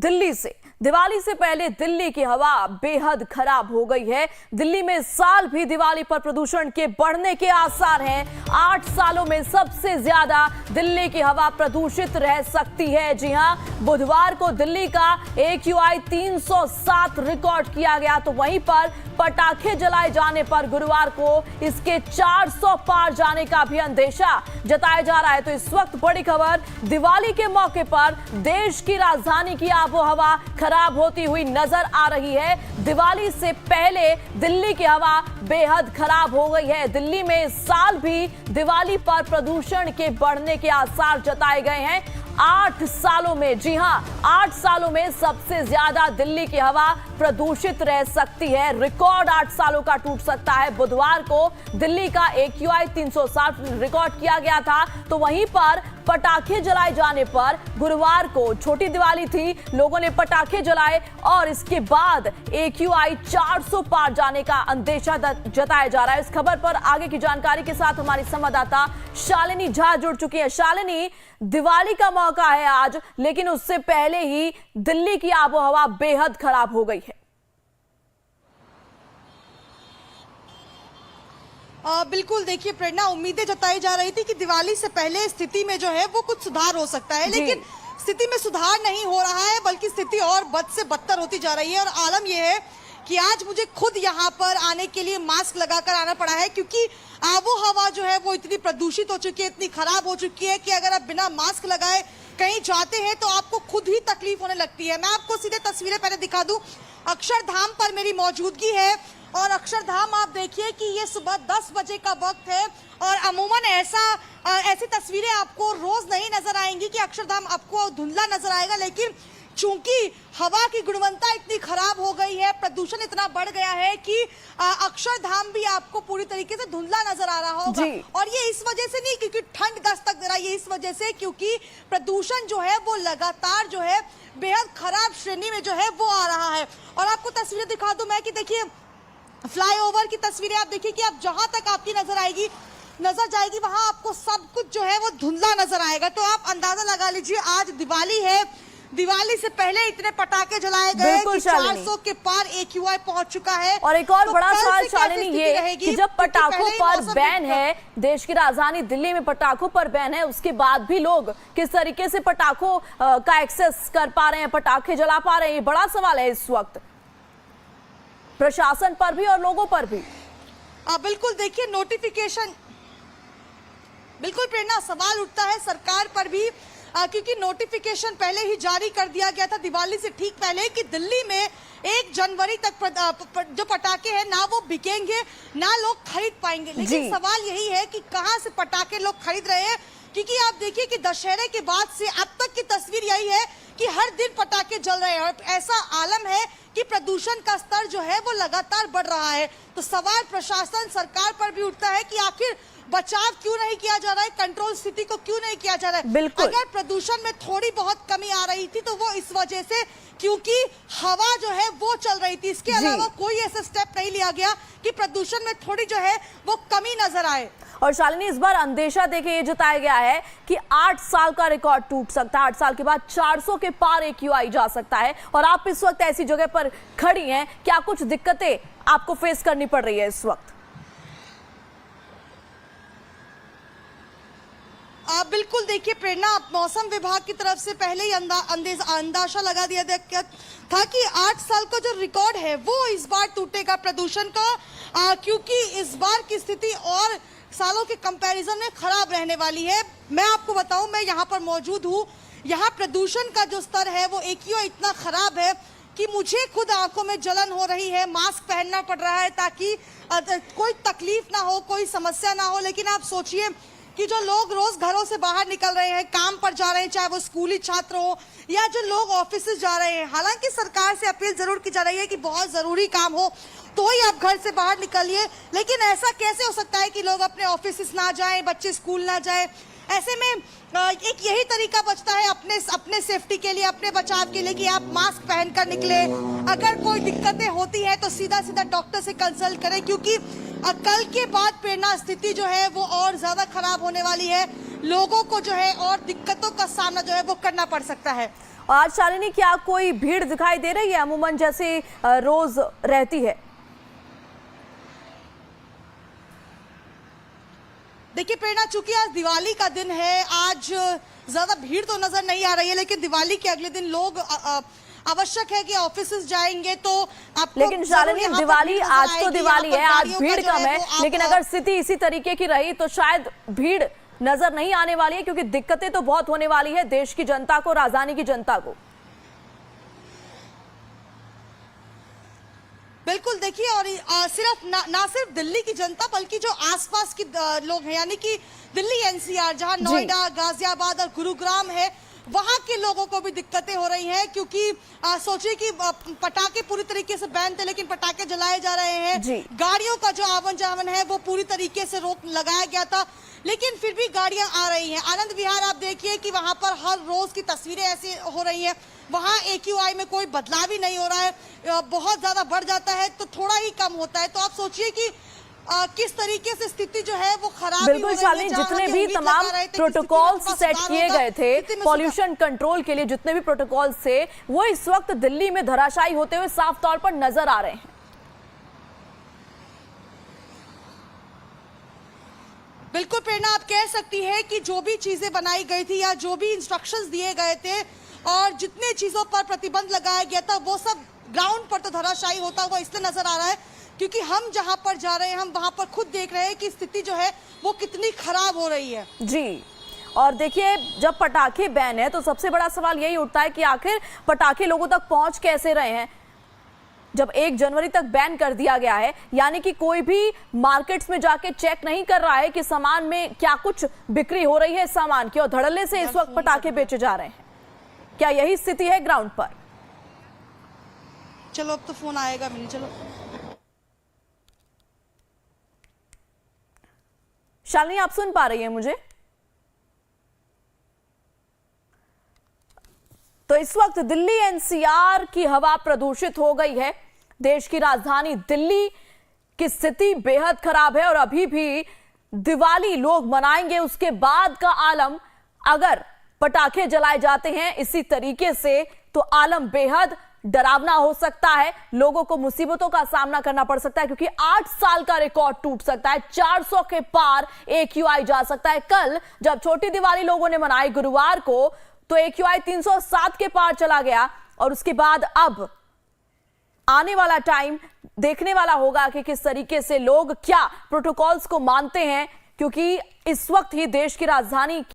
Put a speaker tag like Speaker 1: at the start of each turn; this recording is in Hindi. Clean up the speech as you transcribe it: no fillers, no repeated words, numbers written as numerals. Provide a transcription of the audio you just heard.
Speaker 1: दिल्ली से। दिवाली से पहले दिल्ली की हवा बेहद खराब हो गई है। दिल्ली में इस साल भी दिवाली पर प्रदूषण के बढ़ने के आसार हैं। 8 सालों में सबसे ज्यादा दिल्ली की हवा प्रदूषित रह सकती है। जी हां, बुधवार को दिल्ली का AQI 307 रिकॉर्ड किया गया, तो वहीं पर पटाखे जलाए जाने पर गुरुवार को इसके 400 पार जाने का भी अंदेशा जताया जा रहा है। तो इस वक्त बड़ी खबर, दिवाली के मौके पर देश की राजधानी की आबोहवा खराब होती हुई नजर आ रही है। दिवाली से पहले दिल्ली की हवा बेहद खराब हो गई है। दिल्ली में इस साल भी दिवाली पर प्रदूषण के बढ़ने के आसार जताए गए हैं। 8 सालों में, जी हां, 8 सालों में सबसे ज्यादा दिल्ली की हवा प्रदूषित रह सकती है। रिकॉर्ड 8 सालों का टूट सकता है। बुधवार को दिल्ली का AQI 307 रिकॉर्ड किया गया था, तो वहीं पर पटाखे जलाए जाने पर गुरुवार को छोटी दिवाली थी, लोगों ने पटाखे जलाए और इसके बाद AQI 400 पार जाने का अंदेशा जताया जा रहा है। इस खबर पर आगे की जानकारी के साथ हमारी संवाददाता शालिनी झा जुड़ चुकी है। शालिनी, दिवाली का मौका है आज, लेकिन उससे पहले ही दिल्ली की आबोहवा बेहद खराब हो गई है।
Speaker 2: बिल्कुल, देखिए प्रेरणा, उम्मीदें जताई जा रही थी कि दिवाली से पहले स्थिति में जो है वो कुछ सुधार हो सकता है, लेकिन स्थिति में सुधार नहीं हो रहा है, बल्कि स्थिति और बद से बदतर होती जा रही है। और आलम यह है कि आज मुझे खुद यहाँ पर आने के लिए मास्क लगाकर आना पड़ा है, क्योंकि आबो हवा जो है वो इतनी प्रदूषित हो चुकी है, इतनी खराब हो चुकी है कि अगर आप बिना मास्क लगाए कहीं जाते हैं तो आपको खुद ही तकलीफ होने लगती है। मैं आपको सीधे तस्वीरें पहले दिखा दूं। अक्षरधाम पर मेरी मौजूदगी है और अक्षरधाम आप देखिए कि ये सुबह 10 बजे का वक्त है और अमूमन ऐसी तस्वीरें आपको रोज नहीं नजर आएंगी कि अक्षरधाम आपको धुंधला नजर आएगा, लेकिन चूंकि हवा की गुणवत्ता इतनी खराब हो गई है, प्रदूषण इतना बढ़ गया है कि अक्षरधाम भी आपको पूरी तरीके से धुंधला नजर आ रहा होगा। और ये इस वजह से नहीं क्योंकि ठंड दस्तक दे रहा है, ये इस वजह से क्योंकि प्रदूषण जो है वो लगातार जो है बेहद खराब श्रेणी में जो है वो आ रहा है। और आपको तस्वीरें दिखा दूं मैं कि देखिए फ्लाईओवर की तस्वीरें आप देखिए कि आप जहां तक आपकी नजर जाएगी वहां आपको सब कुछ जो है वो धुंधला नजर आएगा। तो आप अंदाजा लगा लीजिए, आज दिवाली है, दिवाली से पहले इतने पटाखे जलाए गए कि 400 के पार AQI पहुंच चुका है।
Speaker 1: और एक और बड़ा सवाल शालिनी ये कि जब पटाखों पर बैन है, देश की राजधानी दिल्ली में पटाखों पर बैन है, उसके बाद भी लोग किस तरीके से पटाखों का एक्सेस कर पा रहे हैं, पटाखे जला पा रहे हैं, ये बड़ा सवाल है इस वक्त प्रशासन पर भी और लोगों पर भी।
Speaker 2: बिल्कुल, देखिए नोटिफिकेशन, बिल्कुल प्रेरणा, सवाल उठता है सरकार पर भी, क्योंकि नोटिफिकेशन पहले ही जारी कर दिया गया था दिवाली से ठीक पहले कि दिल्ली में 1 जनवरी तक जो पटाखे हैं ना वो बिकेंगे ना लोग खरीद पाएंगे। लेकिन सवाल यही है कि कहां से पटाखे लोग खरीद रहे हैं, क्योंकि आप देखिए कि दशहरे के बाद से अब तक की तस्वीर यही है कि हर दिन पटाखे जल रहे हैं और ऐसा आलम है कि प्रदूषण का स्तर जो है वो लगातार बढ़ रहा है। तो सवाल प्रशासन सरकार पर भी उठता है कि आखिर बचाव क्यों नहीं किया जा रहा है, कंट्रोल स्थिति को क्यों नहीं किया जा रहा है। अगर प्रदूषण में थोड़ी बहुत कमी आ रही थी तो वो इस वजह से क्योंकि हवा जो है वो चल रही थी, इसके अलावा कोई ऐसा स्टेप नहीं लिया गया कि प्रदूषण में थोड़ी जो है वो कमी नजर आए।
Speaker 1: और शालिनी, इस बार अंदेशा देके ये जताया गया है कि 8 साल का रिकॉर्ड टूट सकता है, 8 साल के बाद 400 के पार AQI जा सकता है। और आप इस वक्त ऐसी जगह पर खड़ी हैं, क्या कुछ दिक्कतें आपको फेस करनी पड़ रही है इस वक्त?
Speaker 2: बिल्कुल, देखिए प्रेरणा, मौसम विभाग की तरफ से पहले ही अंदाजा लगा दिया था कि 8 साल का जो रिकॉर्ड है वो इस बार टूटेगा प्रदूषण का, क्योंकि इस बार की स्थिति और सालों के कंपैरिजन में खराब रहने वाली है। मैं आपको बताऊं, मैं यहाँ पर मौजूद हूँ, यहाँ प्रदूषण का जो स्तर है वो AQI इतना खराब है कि मुझे खुद आंखों में जलन हो रही है, मास्क पहनना पड़ रहा है ताकि कोई तकलीफ ना हो, कोई समस्या ना हो। लेकिन आप सोचिए कि जो लोग रोज घरों से बाहर निकल रहे हैं, काम पर जा रहे हैं, चाहे वो स्कूली छात्र हो या जो लोग ऑफिस जा रहे हैं, हालांकि सरकार से अपील जरूर की जा रही है कि बहुत जरूरी काम हो तो ही आप घर से बाहर निकलिए, लेकिन ऐसा कैसे हो सकता है कि लोग अपने ऑफिस ना जाएं, बच्चे स्कूल ना जाएं। ऐसे में एक यही तरीका बचता है अपने सेफ्टी के लिए, अपने बचाव के लिए कि आप मास्क पहनकर निकले। अगर कोई दिक्कतें होती है तो सीधा डॉक्टर से कंसल्ट करें, क्योंकि कल के बाद प्रेरणा स्थिति जो है वो और ज्यादा खराब होने वाली है। लोगों को जो है और दिक्कतों का सामना जो है वो करना पड़ सकता है।
Speaker 1: और आज शालिनी क्या कोई भीड़ दिखाई दे रही है अमूमन जैसे रोज रहती है?
Speaker 2: देखिए प्रेरणा, चूंकि आज दिवाली का दिन है, आज ज्यादा भीड़ तो नजर नहीं आ रही है, लेकिन दिवाली के अगले दिन लोग आवश्यक है कि ऑफिसेज जाएंगे तो आपको।
Speaker 1: लेकिन शालिनी दिवाली, आज तो दिवाली है, आज भीड़ कम है, लेकिन अगर स्थिति इसी तरीके की रही तो शायद भीड़ नजर नहीं आने वाली है, क्योंकि दिक्कतें तो बहुत होने वाली है देश की जनता को, राजधानी की जनता को।
Speaker 2: बिल्कुल, देखिए, और सिर्फ ना सिर्फ दिल्ली की जनता बल्कि जो आसपास के लोग हैं, यानी कि दिल्ली एनसीआर, जहां नोएडा, गाजियाबाद और गुरुग्राम है, वहां के लोगों को भी दिक्कतें हो रही हैं, क्योंकि सोचिए कि पटाखे पूरी तरीके से बैन थे, लेकिन पटाखे जलाए जा रहे हैं। गाड़ियों का जो आवन जावन है वो पूरी तरीके से रोक लगाया गया था, लेकिन फिर भी गाड़ियां आ रही हैं। आनंद विहार आप देखिए कि वहां पर हर रोज की तस्वीरें ऐसी हो रही हैं। वहां AQI में कोई बदलाव ही नहीं हो रहा है, बहुत ज्यादा बढ़ जाता है तो थोड़ा ही कम होता है। तो आप सोचिए कि किस तरीके से स्थिति जो है वो खराब।
Speaker 1: बिल्कुल शालिनी, जितने भी तमाम प्रोटोकॉल्स सेट किए गए थे पॉल्यूशन कंट्रोल के लिए, जितने भी प्रोटोकॉल्स थे, वो इस वक्त दिल्ली में धराशायी होते हुए साफ तौर पर नजर आ रहे हैं।
Speaker 2: बिल्कुल प्रेरणा, आप कह सकती है कि जो भी चीजें बनाई गई थी या जो भी इंस्ट्रक्शंस दिए गए थे और जितने चीजों पर प्रतिबंध लगाया गया था, वो सब ग्राउंड पर तो धराशायी होता हुआ इसलिए नजर आ रहा है क्योंकि हम जहां पर जा रहे हैं, हम वहां पर खुद देख रहे हैं कि स्थिति जो है वो कितनी खराब हो रही है।
Speaker 1: जी, और देखिए, जब पटाखे बैन है तो सबसे बड़ा सवाल यही उठता है कि आखिर पटाखे लोगों तक पहुंच कैसे रहे हैं। जब 1 जनवरी तक बैन कर दिया गया है, यानी कि कोई भी मार्केट्स में जाके चेक नहीं कर रहा है कि सामान में क्या कुछ बिक्री हो रही है सामान की, और धड़ल्ले से इस वक्त पटाखे बेचे जा रहे हैं। क्या यही स्थिति है ग्राउंड पर?
Speaker 2: चलो, अब तो फोन आएगा मिनी, चलो।
Speaker 1: शालिनी, आप सुन पा रही हैं मुझे? तो इस वक्त दिल्ली NCR की हवा प्रदूषित हो गई है। देश की राजधानी दिल्ली की स्थिति बेहद खराब है और अभी भी दिवाली लोग मनाएंगे, उसके बाद का आलम, अगर पटाखे जलाए जाते हैं इसी तरीके से तो आलम बेहद डरावना हो सकता है। लोगों को मुसीबतों का सामना करना पड़ सकता है, क्योंकि 8 साल का रिकॉर्ड टूट सकता है, 400 के पार AQI जा सकता है। कल जब छोटी दिवाली लोगों ने मनाई गुरुवार को, तो AQI 307 के पार चला गया, और उसके बाद अब आने वाला टाइम देखने वाला होगा कि किस तरीके से लोग क्या प्रोटोकॉल्स को मानते हैं, क्योंकि इस वक्त ही देश की राजधानी